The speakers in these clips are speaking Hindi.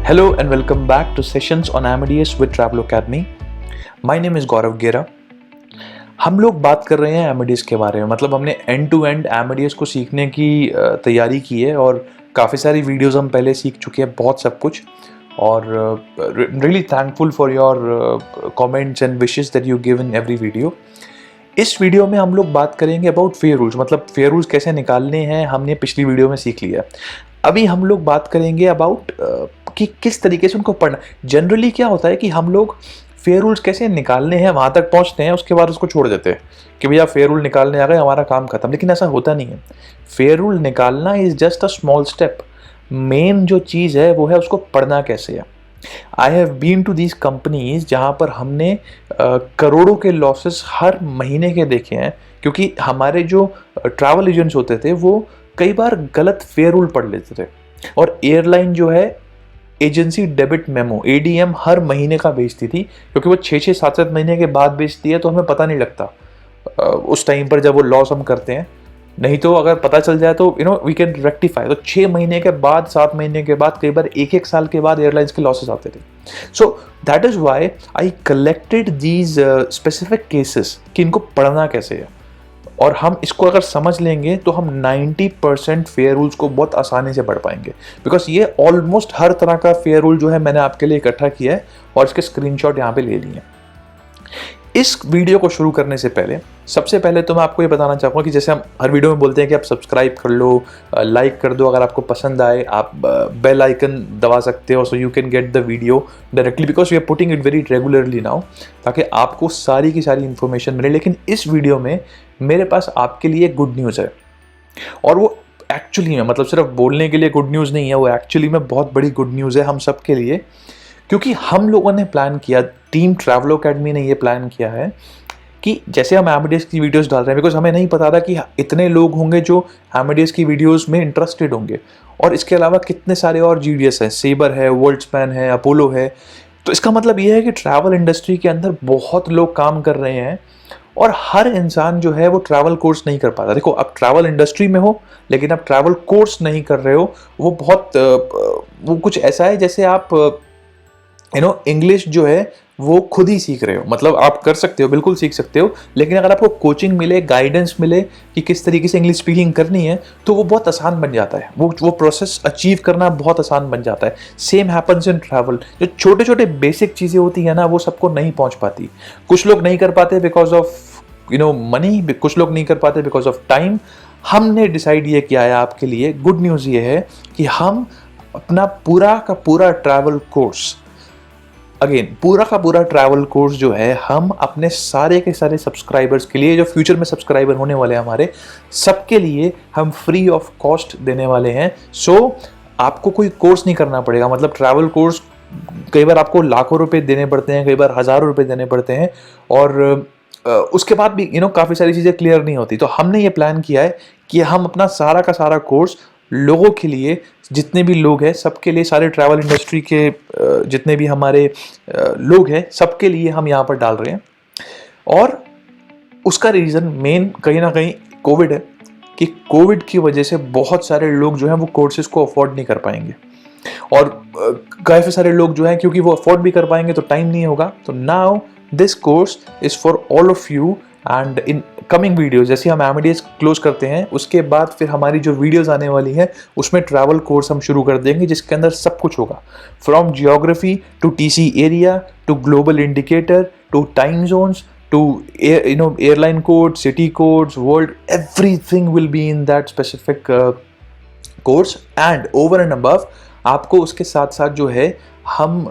Hello and welcome back to sessions on Amadeus with Travel Academy. My name is Gaurav Gera. हम लोग बात कर रहे हैं Amadeus के बारे में, मतलब हमने एंड टू एंड Amadeus को सीखने की तैयारी की है और काफ़ी सारी वीडियोस हम पहले सीख चुके हैं, बहुत सब कुछ। और really thankful for your comments and wishes that you give in every video. इस वीडियो में हम लोग बात करेंगे अबाउट फेयर रूल्स, मतलब फेयर रूल्स कैसे निकालने हैं हमने पिछली वीडियो में सीख लिया। अभी हम लोग बात करेंगे अबाउट कि किस तरीके से उनको पढ़ना। जनरली क्या होता है कि हम लोग फेयर रूल्स कैसे निकालने हैं वहाँ तक पहुँचते हैं, उसके बाद उसको छोड़ देते हैं कि भैया फेयर रूल निकालने आ गए, हमारा काम खत्म। लेकिन ऐसा होता नहीं है। फेयर रूल निकालना is just a small step. Main जो चीज़ है वो है उसको पढ़ना कैसे है। I have been to these companies जहाँ पर हमने करोड़ों के लॉसेस हर महीने के देखे हैं, क्योंकि हमारे जो ट्रैवल एजेंट्स होते थे वो कई बार गलत फेयर रूल पढ़ लेते थे। और एयरलाइन जो है एजेंसी डेबिट मेमो ADM हर महीने का भेजती थी, क्योंकि वो 6-6, 7-7 महीने के बाद भेजती है तो हमें पता नहीं लगता उस टाइम पर जब वो लॉस हम करते हैं। नहीं तो अगर पता चल जाए तो वी कैन रेक्टिफाई। तो 6 महीने के बाद, 7 महीने के बाद, कई बार 1-1 साल के बाद एयरलाइंस के लॉसेस आते थे। So that is why I collected these specific cases कि इनको पढ़ना कैसे है। और हम इसको अगर समझ लेंगे तो हम 90% फेयर रूल्स को बहुत आसानी से पढ़ पाएंगे, बिकॉज ये ऑलमोस्ट हर तरह का फेयर रूल जो है मैंने आपके लिए इकट्ठा किया है और इसके स्क्रीनशॉट यहाँ पे ले लिए हैं। इस वीडियो को शुरू करने से पहले सबसे पहले तो मैं आपको ये बताना चाहूँगा कि जैसे हम हर वीडियो में बोलते हैं कि आप सब्सक्राइब कर लो, लाइक कर दो, अगर आपको पसंद आए आप बेल आइकन दबा सकते हो, so you can get the video directly, because we are putting it very regularly now, ताकि आपको सारी की सारी इन्फॉर्मेशन मिले। लेकिन इस वीडियो में मेरे पास आपके लिए गुड न्यूज़ है, और वो एक्चुअली में, मतलब सिर्फ बोलने के लिए गुड न्यूज़ नहीं है, वो एक्चुअली में बहुत बड़ी गुड न्यूज़ है हम सब के लिए। क्योंकि हम लोगों ने प्लान किया, टीम ट्रैवल अकेडमी ने ये प्लान किया है कि जैसे हम Amadeus की वीडियोस डाल रहे हैं, बिकॉज हमें नहीं पता था कि इतने लोग होंगे जो Amadeus की वीडियोस में इंटरेस्टेड होंगे, और इसके अलावा कितने सारे और GDS हैं, सेबर है, वर्ल्डस्पैन है, अपोलो है। तो इसका मतलब ये है कि ट्रैवल इंडस्ट्री के अंदर बहुत लोग काम कर रहे हैं और हर इंसान जो है वो ट्रैवल कोर्स नहीं कर पाता। देखो, आप ट्रैवल इंडस्ट्री में हो लेकिन आप ट्रैवल कोर्स नहीं कर रहे हो, वो कुछ ऐसा है जैसे आप इंग्लिश जो है वो खुद ही सीख रहे हो। मतलब आप कर सकते हो, बिल्कुल सीख सकते हो, लेकिन अगर आपको कोचिंग मिले, गाइडेंस मिले कि किस तरीके से इंग्लिश स्पीकिंग करनी है, तो वो बहुत आसान बन जाता है। वो प्रोसेस अचीव करना बहुत आसान बन जाता है। Same happens in travel. जो छोटे छोटे बेसिक चीज़ें होती है ना, वो सबको नहीं पहुँच पाती। कुछ लोग नहीं कर पाते बिकॉज ऑफ मनी, कुछ लोग नहीं कर पाते बिकॉज ऑफ टाइम। हमने डिसाइड ये किया है आपके लिए, गुड न्यूज़ ये है कि हम अपना पूरा का पूरा ट्रैवल कोर्स, पूरा का पूरा ट्रैवल कोर्स जो है, हम अपने सारे के सारे सब्सक्राइबर्स के लिए, जो फ्यूचर में सब्सक्राइबर होने वाले हैं हमारे, सबके लिए हम फ्री ऑफ कॉस्ट देने वाले हैं। सो आपको कोई कोर्स नहीं करना पड़ेगा। मतलब ट्रैवल कोर्स कई बार आपको लाखों रुपए देने पड़ते हैं, कई बार हज़ारों रुपए देने पड़ते हैं, और उसके बाद भी काफ़ी सारी चीज़ें क्लियर नहीं होती। तो हमने ये प्लान किया है कि हम अपना सारा का सारा कोर्स लोगों के लिए, जितने भी लोग हैं सबके लिए, सारे ट्रैवल इंडस्ट्री के जितने भी हमारे लोग हैं सबके लिए हम यहाँ पर डाल रहे हैं। और उसका रीज़न मेन कहीं ना कहीं कोविड है, कि कोविड की वजह से बहुत सारे लोग जो हैं वो कोर्सेज को अफोर्ड नहीं कर पाएंगे, और काफ़ी सारे लोग जो हैं क्योंकि वो अफोर्ड भी कर पाएंगे तो टाइम नहीं होगा। तो now this course is for all of you, and in coming videos जैसे हम Amadeus क्लोज करते हैं, उसके बाद फिर हमारी जो वीडियोज़ आने वाली है उसमें ट्रैवल कोर्स हम शुरू कर देंगे, जिसके अंदर सब कुछ होगा, from geography to TC area to global indicator to time zones to airline code, city codes, world, everything will be in that specific course. And over and above आपको उसके साथ साथ जो है हम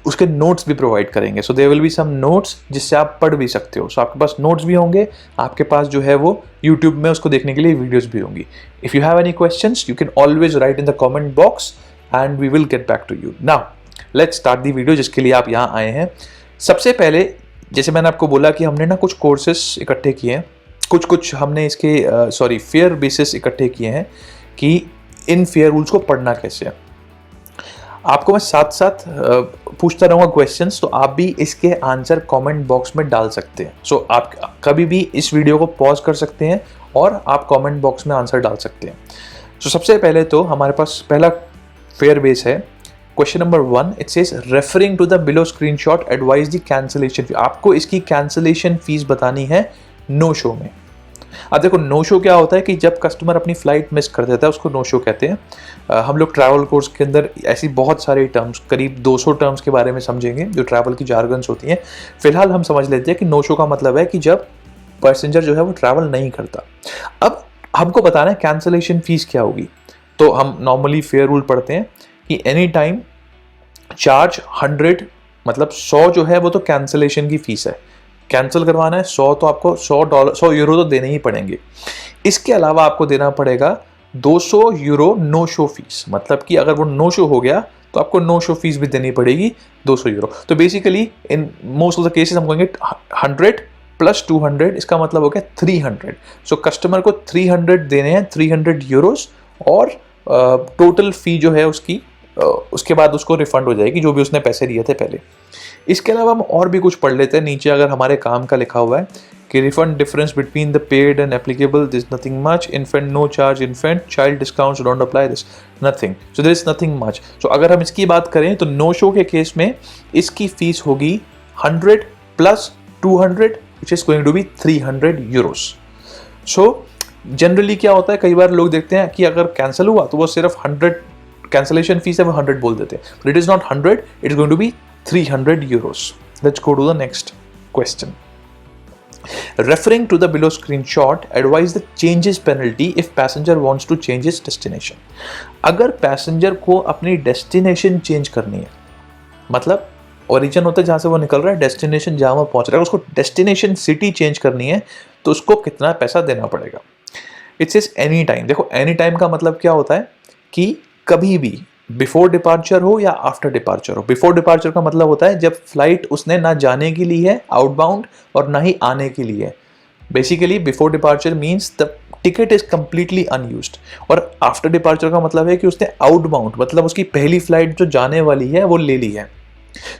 उसके नोट्स भी प्रोवाइड करेंगे। So there will be some notes जिससे आप पढ़ भी सकते हो। सो आपके पास नोट्स भी होंगे, आपके पास जो है वो यूट्यूब में उसको देखने के लिए वीडियोस भी होंगी। If you have any questions you can always write in the comment box and we will get back to you. Now let's start the video जिसके लिए आप यहाँ आए हैं। सबसे पहले, जैसे मैंने आपको बोला कि हमने ना कुछ कोर्सेस इकट्ठे किए हैं, कुछ हमने इसके फेयर बेसिस इकट्ठे किए हैं कि इन फेयर रूल्स को पढ़ना कैसे है। आपको मैं साथ साथ पूछता रहूँगा क्वेश्चंस, तो आप भी इसके आंसर कमेंट बॉक्स में डाल सकते हैं। सो आप कभी भी इस वीडियो को पॉज कर सकते हैं और आप कमेंट बॉक्स में आंसर डाल सकते हैं। सो सबसे पहले तो हमारे पास पहला फेयर बेस है question number 1 it says referring to the below screenshot advise the cancellation fee. आपको इसकी कैंसिलेशन फीस बतानी है नो शो में। अब देखो नो शो क्या होता है कि जब कस्टमर अपनी फ्लाइट मिस कर देता है उसको नो शो कहते हैं। हम लोग ट्रैवल कोर्स के अंदर ऐसी बहुत सारे टर्म्स, करीब 200 टर्म्स के बारे में समझेंगे जो ट्रैवल की जार्गन्स होती हैं। फिलहाल हम समझ लेते हैं कि नो शो का मतलब है कि जब पैसेंजर जो है वो ट्रैवल नहीं करता। अब हमको बताना है कैंसिलेशन फीस क्या होगी। तो हम नॉर्मली फेयर रूल पढ़ते हैं कि एनी टाइम चार्ज 100, मतलब 100 जो है वो तो कैंसिलेशन की फीस है। कैंसिल करवाना है 100 तो आपको $100 तो देने ही पड़ेंगे। इसके अलावा आपको देना पड़ेगा €200 नो शो फीस। मतलब कि अगर वो नो शो हो गया तो आपको नो शो फीस भी देनी पड़ेगी €200। तो basically in most of the cases हम कहेंगे 100 + 200, इसका मतलब हो गया 300। सो कस्टमर को 300 देने हैं, €300, और टोटल फी जो है उसकी उसके बाद उसको रिफंड हो जाएगी जो भी उसने पैसे दिए थे पहले। इसके अलावा हम और भी कुछ पढ़ लेते हैं। नीचे अगर हमारे काम का लिखा हुआ है कि refund difference between the paid and applicable, this nothing much, infant no charge, infant child discounts don't apply, this nothing, so there is nothing much. So अगर हम इसकी बात करें तो नो शो के केस में इसकी फीस होगी 100 + 200 which is going to be €300। So generally क्या होता है, कई बार लोग देखते हैं कि अगर कैंसिल हुआ तो वो सिर्फ 100 कैंसिलेशन फीस है वो 100 बोल देते हैं, but it is not 100, it is going to be €300। Let's go to the next question. Referring to the below screenshot, advise the changes penalty if passenger wants to change his destination। अगर पैसेंजर को अपनी डेस्टिनेशन चेंज करनी है, मतलब ओरिजिन होता है जहाँ से वो निकल रहा है, डेस्टिनेशन जहाँ वो पहुँच रहा है, उसको डेस्टिनेशन सिटी चेंज करनी है तो उसको कितना पैसा देना पड़ेगा। It says any time. देखो एनी टाइम का मतलब क्या होता है कि कभी भी, बिफोर डिपार्चर हो या आफ्टर डिपार्चर हो। बिफोर डिपार्चर का मतलब होता है जब फ्लाइट उसने ना जाने के लिए है आउटबाउंड और ना ही आने के लिए है। Basically before departure means the ticket is completely unused, और आफ्टर डिपार्चर का मतलब है कि उसने आउटबाउंड मतलब उसकी पहली फ्लाइट जो जाने वाली है वो ले ली है।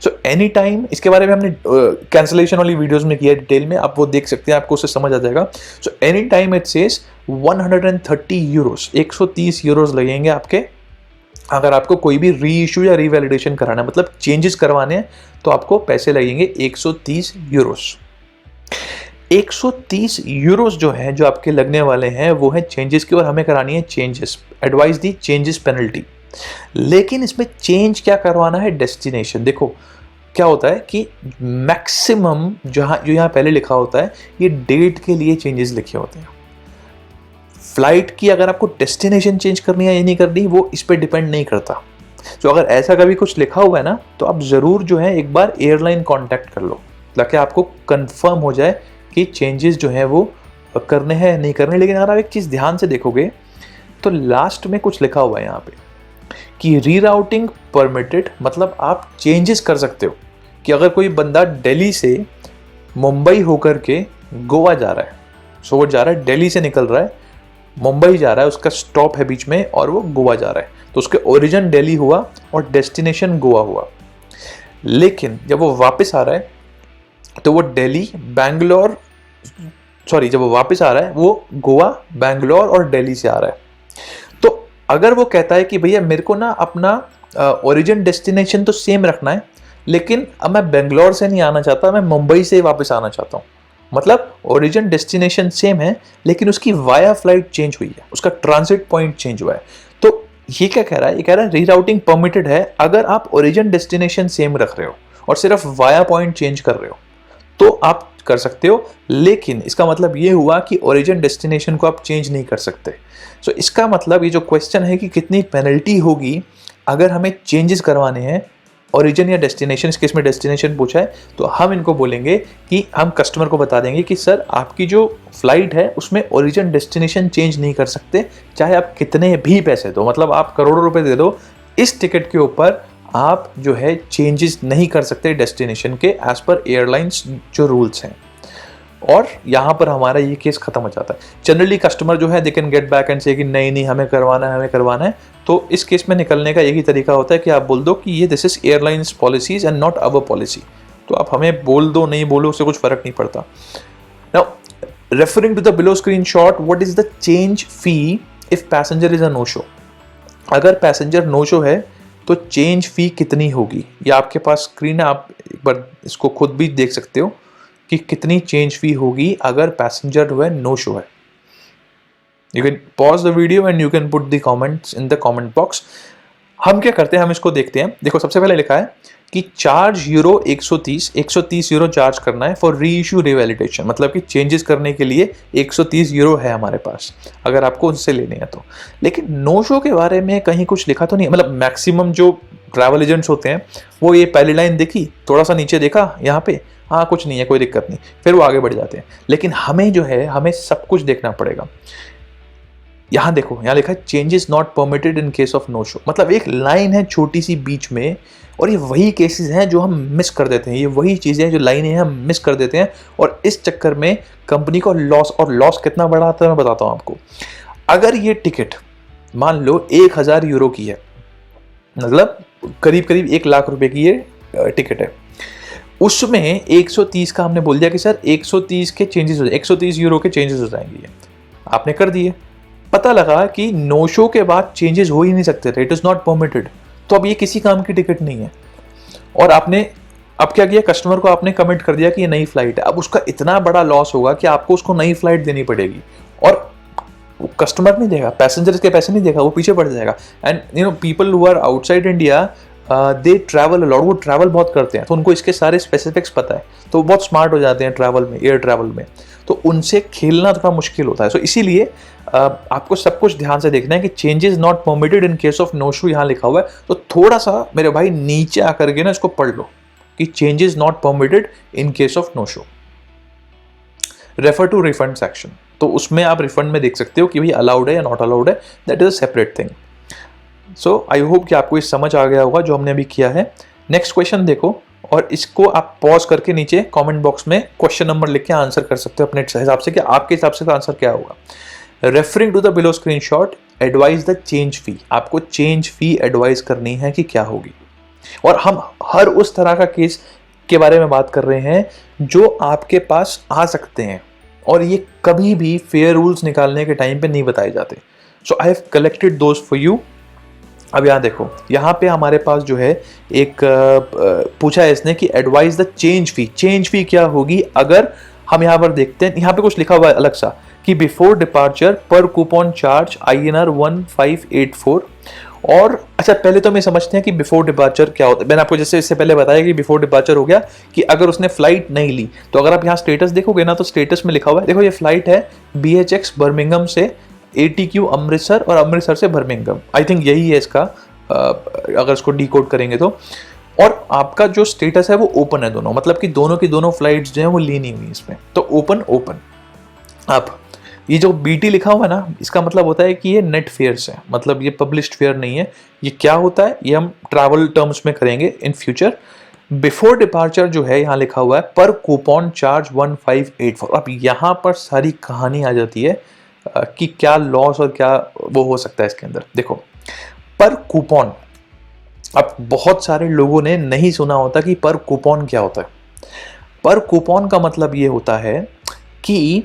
सो एनी टाइम, इसके बारे में हमने कैंसिलेशन वाली वीडियोस में किया डिटेल में, आप वो देख सकते हैं, आपको उससे समझ आ जाएगा। So any time it says €130, €130 लगेंगे आपके। अगर आपको कोई भी री इशू या रीवैलिडेशन कराना है, मतलब चेंजेस करवाने हैं, तो आपको पैसे लगेंगे €130। €130 जो है जो आपके लगने वाले हैं वो है चेंजेस की, और हमें करानी है चेंजेस, एडवाइस दी चेंजेस पेनल्टी। लेकिन इसमें चेंज क्या करवाना है, डेस्टिनेशन। देखो क्या होता है कि मैक्सिमम जो यहाँ पहले लिखा होता है ये डेट के लिए चेंजेस लिखे होते हैं। फ्लाइट की अगर आपको डेस्टिनेशन चेंज करनी है या नहीं करनी वो इस पर डिपेंड नहीं करता। तो अगर ऐसा कभी कुछ लिखा हुआ है ना तो आप ज़रूर जो है एक बार एयरलाइन कांटेक्ट कर लो ताकि आपको कंफर्म हो जाए कि चेंजेस जो है वो करने हैं नहीं करने। लेकिन अगर आप एक चीज़ ध्यान से देखोगे तो लास्ट में कुछ लिखा हुआ है यहाँ पे कि रीराउटिंग परमिटेड, मतलब आप चेंजेस कर सकते हो। कि अगर कोई बंदा दिल्ली से मुंबई होकर के गोवा जा रहा है, सो वो जा रहा है दिल्ली से निकल रहा है, मुंबई जा रहा है, उसका स्टॉप है बीच में और वो गोवा जा रहा है, तो उसके ओरिजिन दिल्ली हुआ और डेस्टिनेशन गोवा हुआ। लेकिन जब वो वापस आ रहा है तो वो दिल्ली बैंगलोर, सॉरी, जब वो वापस आ रहा है वो गोवा बैंगलोर और दिल्ली से आ रहा है। तो अगर वो कहता है कि भैया मेरे को ना अपना ओरिजिन डेस्टिनेशन तो सेम रखना है, लेकिन अब मैं बेंगलोर से नहीं आना चाहता, मैं मुंबई से वापस आना चाहता हूँ, मतलब ओरिजिन डेस्टिनेशन सेम है लेकिन उसकी वाया फ्लाइट चेंज हुई है, उसका ट्रांजिट पॉइंट चेंज हुआ है। तो ये क्या कह रहा है, ये कह रहा है रीराउटिंग परमिटेड है अगर आप ओरिजिन डेस्टिनेशन सेम रख रहे हो और सिर्फ वाया पॉइंट चेंज कर रहे हो तो आप कर सकते हो। लेकिन इसका मतलब ये हुआ कि ओरिजिन डेस्टिनेशन को आप चेंज नहीं कर सकते। सो इसका मतलब ये जो क्वेश्चन है कि कितनी पेनल्टी होगी अगर हमें चेंजेस करवाने हैं ओरिजिन या डेस्टिनेशन, इस केस में डेस्टिनेशन पूछा है, तो हम इनको बोलेंगे कि हम कस्टमर को बता देंगे कि सर आपकी जो फ्लाइट है उसमें ओरिजिन डेस्टिनेशन चेंज नहीं कर सकते, चाहे आप कितने भी पैसे दो, मतलब आप करोड़ों रुपए दे दो, इस टिकट के ऊपर आप जो है चेंजेस नहीं कर सकते डेस्टिनेशन के एज पर एयरलाइंस जो रूल्स हैं। और यहाँ पर हमारा ये केस खत्म हो जाता है। जनरली कस्टमर जो है they can get back and से कि नहीं हमें करवाना है। तो इस केस में निकलने का यही तरीका होता है कि आप बोल दो कि ये this is airlines policies and not our policy. तो आप हमें बोल दो नहीं बोलो उससे कुछ फर्क नहीं पड़ता। Now referring to the below screenshot, what is the change fee if passenger is a no show. अगर पैसेंजर नो शो है तो चेंज फ़ी कितनी होगी। ये आपके पास स्क्रीन है, आप एक बार इसको खुद भी देख सकते हो कि कितनी चेंज फ़ी होगी अगर पैसेंजर जो है नो शो है। You can pause the video and you can put the comments in the comment box. हम क्या करते हैं, हम इसको देखते हैं। देखो सबसे पहले लिखा है कि चार्ज यूरो 130 यूरो चार्ज करना है फॉर री इशू रिवैलिडेशन, मतलब कि चेंजेस करने के लिए 130 यूरो है हमारे पास अगर आपको उनसे लेने हैं तो। लेकिन नो शो के बारे में कहीं कुछ लिखा तो नहीं, मतलब मैक्सिमम जो ट्रैवल एजेंट्स होते हैं वो ये पहली लाइन देखी, थोड़ा सा नीचे देखा यहाँ पे, हाँ कुछ नहीं है, कोई दिक्कत नहीं, फिर वो आगे बढ़ जाते हैं। लेकिन हमें जो है, हमें सब कुछ देखना पड़ेगा। यहाँ देखो, यहाँ लिखा है changes not permitted in case of no show, मतलब एक लाइन है छोटी सी बीच में, और ये वही केसेस हैं जो हम मिस कर देते हैं, ये वही चीज़ें हैं जो लाइनें हैं हम मिस कर देते हैं, और इस चक्कर में कंपनी को लॉस, और लॉस कितना बड़ा आता है मैं बताता हूँ आपको। अगर ये टिकट मान लो 1000 यूरो की है, मतलब करीब करीब 1 लाख रुपए की ये टिकट है, उसमें 130 का हमने बोल दिया कि सर 130 के चेंजेस हो जाए, 130 यूरो के चेंजेस हो जाएंगे, आपने कर दिए। पता लगा कि नो शो के बाद चेंजेस हो ही नहीं सकते थे, इट इज़ नॉट परमिटेड, तो अब ये किसी काम की टिकट नहीं है। और आपने अब क्या किया, कस्टमर को आपने कमिट कर दिया कि ये नई फ्लाइट है। अब उसका इतना बड़ा लॉस होगा कि आपको उसको नई फ्लाइट देनी पड़ेगी, और कस्टमर नहीं देगा, पैसेंजर्स के पैसे नहीं देगा, वो पीछे पड़ जाएगा। And you know people who are outside India they travel a lot, वो ट्रैवल बहुत करते हैं, तो उनको इसके सारे स्पेसिफिक्स पता है, तो वो बहुत स्मार्ट हो जाते हैं ट्रैवल में, एयर ट्रैवल में, तो उनसे खेलना थोड़ा मुश्किल होता है। सो इसीलिए आपको सब कुछ ध्यान से देखना है कि changes not permitted in case of no show यहाँ लिखा हुआ है, तो थोड़ा सा मेरे भाई नीचे आकर के ना इसको पढ़ लो कि changes not permitted in case of no show. Refer to refund section, तो उसमें आप रिफंड में देख सकते हो कि भाई अलाउड है या नॉट अलाउड है, that is a separate thing. So I hope कि आपको ये समझ आ गया होगा जो हमने अभी किया है। नेक्स्ट क्वेश्चन देखो, और इसको आप पॉज करके नीचे कमेंट बॉक्स में क्वेश्चन नंबर लिख के आंसर कर सकते हो अपने हिसाब से कि आपके हिसाब से आंसर क्या होगा। Referring to the below screenshot, advise the change fee, आपको चेंज फी एडवाइज करनी है कि क्या होगी। और हम हर उस तरह का केस के बारे में बात कर रहे हैं जो आपके पास आ सकते हैं, और ये कभी भी फेयर रूल्स निकालने के टाइम पे नहीं बताए जाते। So I have collected those for you. अब यहाँ देखो, यहाँ पे हमारे पास जो है एक पूछा है इसने कि advise the change fee, change fee क्या होगी अगर हम यहाँ पर देखते हैं, यहाँ पे कुछ लिखा हुआ है अलग सा कि बिफोर डिपार्चर पर कूपन चार्ज INR 1584। और अच्छा पहले तो हम समझते हैं कि बिफोर डिपार्चर क्या होता है। मैंने आपको जैसे इससे पहले बताया कि बिफोर डिपार्चर हो गया कि अगर उसने फ्लाइट नहीं ली, तो अगर आप यहाँ स्टेटस देखोगे ना, तो स्टेटस में लिखा हुआ है, देखो ये फ्लाइट है BHX बर्मिंघम से ATQ अमृतसर, और अमृतसर से बर्मिंघम, आई थिंक यही है इसका अगर इसको डिकोड करेंगे तो। और आपका जो स्टेटस है वो ओपन है दोनों, मतलब कि दोनों की दोनों फ्लाइट्स जो हैं वो ली नहीं हुई इसमें, तो ओपन ओपन। अब ये जो BT लिखा हुआ है ना, इसका मतलब होता है कि ये नेट फेयर्स है, मतलब ये पब्लिश्ड फेयर नहीं है। ये क्या होता है ये हम ट्रैवल टर्म्स में करेंगे इन फ्यूचर। बिफोर डिपार्चर जो है यहाँ लिखा हुआ है पर कूपन चार्ज 1584। अब यहाँ पर सारी कहानी आ जाती है कि क्या लॉस और क्या वो हो सकता है इसके अंदर। देखो पर कूपन, अब बहुत सारे लोगों ने नहीं सुना होता कि पर कूपन क्या होता है। पर कूपन का मतलब ये होता है कि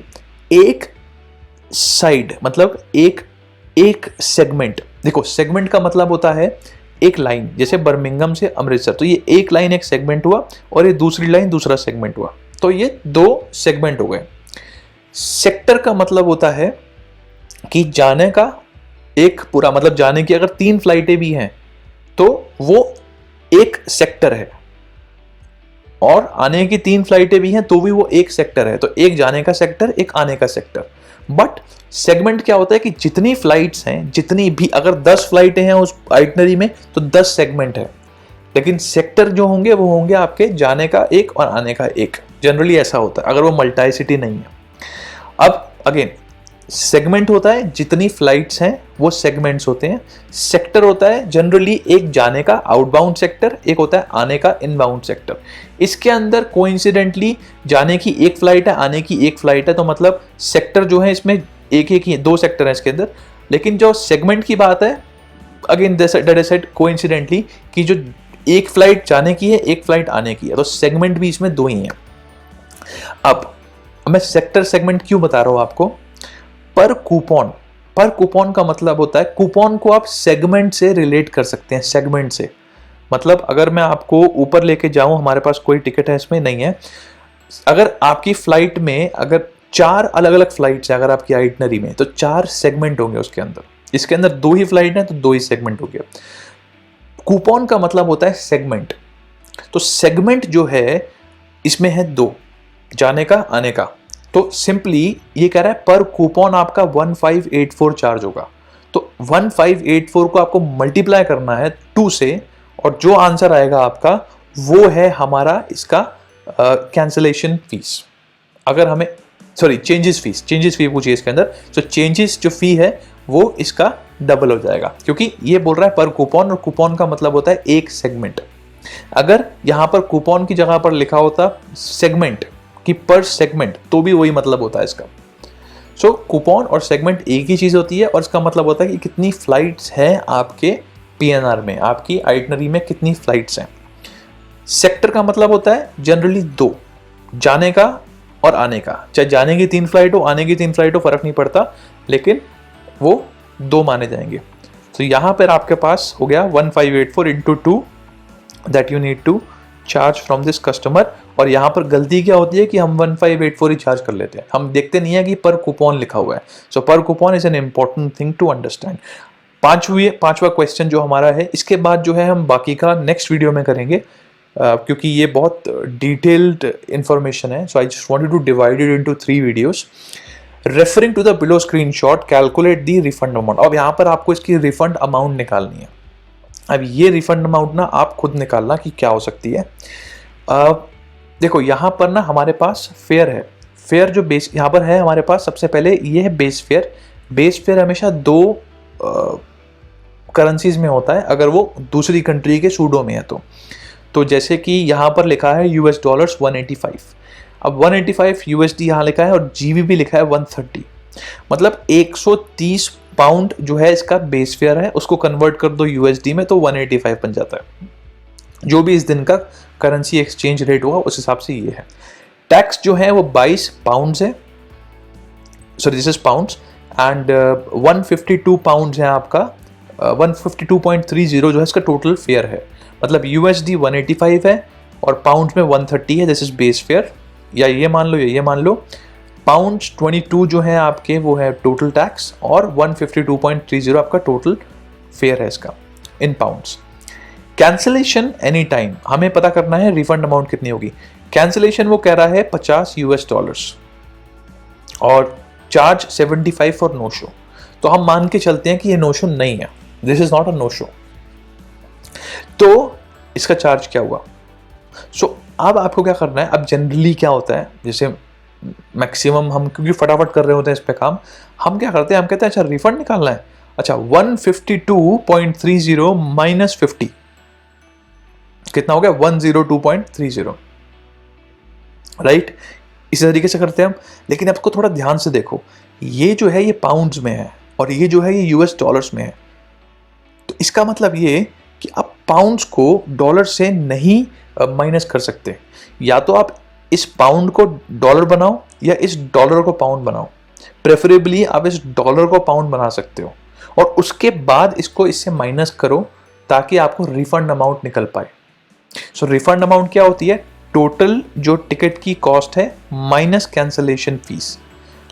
एक साइड, मतलब एक सेगमेंट, देखो सेगमेंट का मतलब होता है एक लाइन, जैसे बर्मिंघम से अमृतसर, तो ये एक लाइन एक सेगमेंट हुआ, और ये दूसरी लाइन दूसरा सेगमेंट हुआ, तो ये 2 सेगमेंट हो गए। सेक्टर का मतलब होता है कि जाने का एक पूरा, मतलब जाने की अगर 3 फ्लाइटें भी हैं तो वो एक सेक्टर है, और आने की 3 फ्लाइटें भी हैं तो भी वो एक सेक्टर है, तो एक जाने का सेक्टर, एक आने का सेक्टर। बट सेगमेंट क्या होता है कि जितनी फ्लाइट्स हैं, जितनी भी, अगर 10 फ्लाइटें हैं उस आइटनरी में तो 10 सेगमेंट है, लेकिन सेक्टर जो होंगे वो होंगे आपके जाने का एक और आने का एक। जनरली ऐसा होता है अगर वो मल्टी सिटी नहीं है। अब अगेन सेगमेंट होता है जितनी फ्लाइट्स हैं वो सेगमेंट्स होते हैं। सेक्टर होता है जनरली एक जाने का आउटबाउंड सेक्टर, एक होता है आने का इनबाउंड सेक्टर। इसके अंदर कोइंसिडेंटली जाने की एक फ्लाइट है, आने की एक फ्लाइट है, तो मतलब सेक्टर जो है इसमें एक ही 2 सेक्टर हैं इसके अंदर। लेकिन जो सेगमेंट की बात है, again that is said coincidentally कि जो एक फ्लाइट जाने की है, एक फ्लाइट आने की है, तो सेगमेंट भी इसमें 2 ही हैं। अब मैं सेक्टर सेगमेंट क्यों बता रहा हूं आपको, पर कूपन पर कूपन का मतलब होता है, कूपन को आप सेगमेंट से रिलेट कर सकते हैं, सेगमेंट से। मतलब अगर मैं आपको ऊपर लेके जाऊं, हमारे पास कोई टिकट है इसमें नहीं है, अगर आपकी फ्लाइट में अगर 4 अलग अलग फ्लाइट्स है अगर आपकी आइटनरी में, तो 4 सेगमेंट होंगे उसके अंदर। इसके अंदर 2 ही फ्लाइट है तो 2 ही सेगमेंट हो गया। कूपन का मतलब होता है सेगमेंट। तो सेगमेंट जो है इसमें है 2, जाने का आने का। तो सिंपली ये कह रहा है पर कूपन आपका 1584 चार्ज होगा। तो 1584 को आपको मल्टीप्लाई करना है 2 से, और जो आंसर आएगा आपका वो है हमारा इसका कैंसलेशन फीस। अगर हमें चेंजेस फी पूछिए इसके अंदर, तो चेंजेस जो फी है वो इसका डबल हो जाएगा, क्योंकि ये बोल रहा है पर कूपन, और कूपन का मतलब होता है एक सेगमेंट। अगर यहां पर कूपन की जगह पर लिखा होता सेगमेंट कि पर सेगमेंट, तो भी वही मतलब होता है इसका। सो कूपन और सेगमेंट एक ही चीज होती है, और इसका मतलब होता है कि कितनी फ्लाइट्स हैं आपके पीएनआर में, आपकी आइटनरी में कितनी फ्लाइट्स हैं। सेक्टर का मतलब होता है जनरली 2, जाने का और आने का। चाहे जाने की 3 फ्लाइट हो, आने की 3 फ्लाइट हो, फर्क नहीं पड़ता, लेकिन वो 2 माने जाएंगे। तो यहां पर आपके पास हो गया 1584 into 2 that you need to charge from this customer. और यहां पर गलती क्या होती है कि हम 1584 ही चार्ज कर लेते हैं, हम देखते नहीं है कि पर कूपन लिखा हुआ है। So per coupon is an important thing to understand. पांचवा क्वेश्चन जो हमारा है, इसके बाद जो है हम बाकी का नेक्स्ट वीडियो में करेंगे, क्योंकि ये बहुत डिटेल्ड इंफॉर्मेशन है। So I just wanted to divide it into 3 videos. Referring to the below screenshot calculate the refund amount. अब यहाँ पर आपको इसकी रिफंड अमाउंट निकालनी है। अब ये रिफंड अमाउंट ना आप खुद निकालना कि क्या हो सकती है। देखो यहाँ पर ना हमारे पास फेयर है, फेयर जो बेस यहाँ पर है हमारे पास, सबसे पहले ये है बेस फेयर। बेस फेयर हमेशा 2 करेंसीज में होता है, अगर वो दूसरी कंट्री के सूडो में है तो जैसे कि यहाँ पर लिखा है US डॉलर्स 185। अब 185 USD यहाँ लिखा है, और GBP लिखा है 130। मतलब 130 पाउंड जो है इसका बेस फेयर है, उसको कन्वर्ट कर दो USD में तो 185 बन जाता है। जो भी इस दिन का करेंसी एक्सचेंज रेट होगा उस हिसाब से ये है। टैक्स जो है वो 22 पाउंड्स है, sorry this is pounds, and 152 pounds है आपका, 152.30 जो है इसका टोटल फेयर है। मतलब USD 185 है और पाउंड्स में 130 है, दिस इज बेस फेयर, या ये मान लो या ये मान लो। पाउंड्स 22 जो है आपके वो है टोटल टैक्स, और 152.30 आपका टोटल फेयर है इसका इन पाउंड्स। कैंसिलेशन एनी टाइम, हमें पता करना है रिफंड अमाउंट कितनी होगी। कैंसिलेशन वो कह रहा है 50 US डॉलर्स, और चार्ज 75 फॉर नो शो। तो हम मान के चलते हैं कि ये नो शो नहीं है, this is not a no show, तो इसका चार्ज क्या हुआ। सो अब आपको क्या करना है, अब जनरली क्या होता है, जैसे मैक्सिमम हम क्योंकि फटाफट कर रहे होते हैं इस पे काम, हम क्या करते हैं, हम कहते हैं अच्छा रिफंड निकालना है, अच्छा 152.30 माइनस 50 कितना हो गया, 102.30, राइट। इसी तरीके से करते हैं हम। लेकिन आपको थोड़ा ध्यान से देखो, ये जो है ये पाउंड्स में है और ये जो है ये US डॉलर्स में है। तो इसका मतलब ये कि आप पाउंड्स को डॉलर से नहीं माइनस कर सकते। या तो आप इस पाउंड को डॉलर बनाओ या इस डॉलर को पाउंड बनाओ। प्रेफरेबली आप इस डॉलर को पाउंड बना सकते हो, और उसके बाद इसको इससे माइनस करो ताकि आपको रिफंड अमाउंट निकल पाए। सो रिफंड अमाउंट क्या होती है, टोटल जो टिकट की कॉस्ट है माइनस कैंसिलेशन फीस।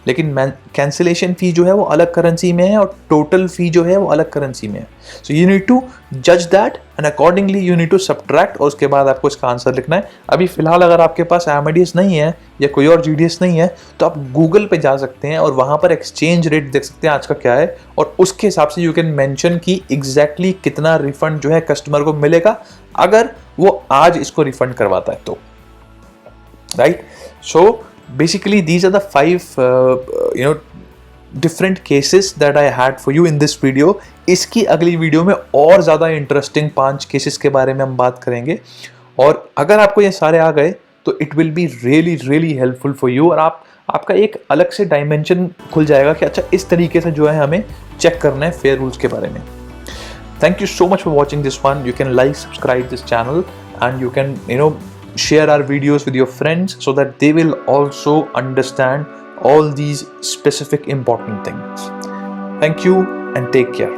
लेकिन कैंसिलेशन फी जो है वो अलग करेंसी में है और टोटल फी जो है वो अलग करेंसी में है। सो यू नीड टू जज that and accordingly you need to subtract, और उसके बाद आपको इसका आंसर लिखना है। अभी फिलहाल अगर आपके पास Amadeus नहीं है या कोई और GDS नहीं है तो आप गूगल पे जा सकते हैं और वहाँ पर एक्सचेंज रेट देख सकते हैं आज का क्या है, और उसके हिसाब से यू कैन मेंशन कि एग्जैक्टली कितना रिफंड जो है कस्टमर को मिलेगा अगर वो आज इसको रिफंड करवाता है तो, right. So basically these are the 5 different cases that I had for you in this video. इसकी अगली वीडियो में और ज़्यादा इंटरेस्टिंग 5 केसेस के बारे में हम बात करेंगे, और अगर आपको ये सारे आ गए तो it will be really really helpful for you, और आपका एक अलग से डायमेंशन खुल जाएगा कि अच्छा इस तरीके से जो है हमें चेक करना है फेयर रूल्स के बारे में। Thank you so much for watching this one. You can like, subscribe this channel, and you can share our videos with your friends so that they will also understand all these specific important things. Thank you and take care.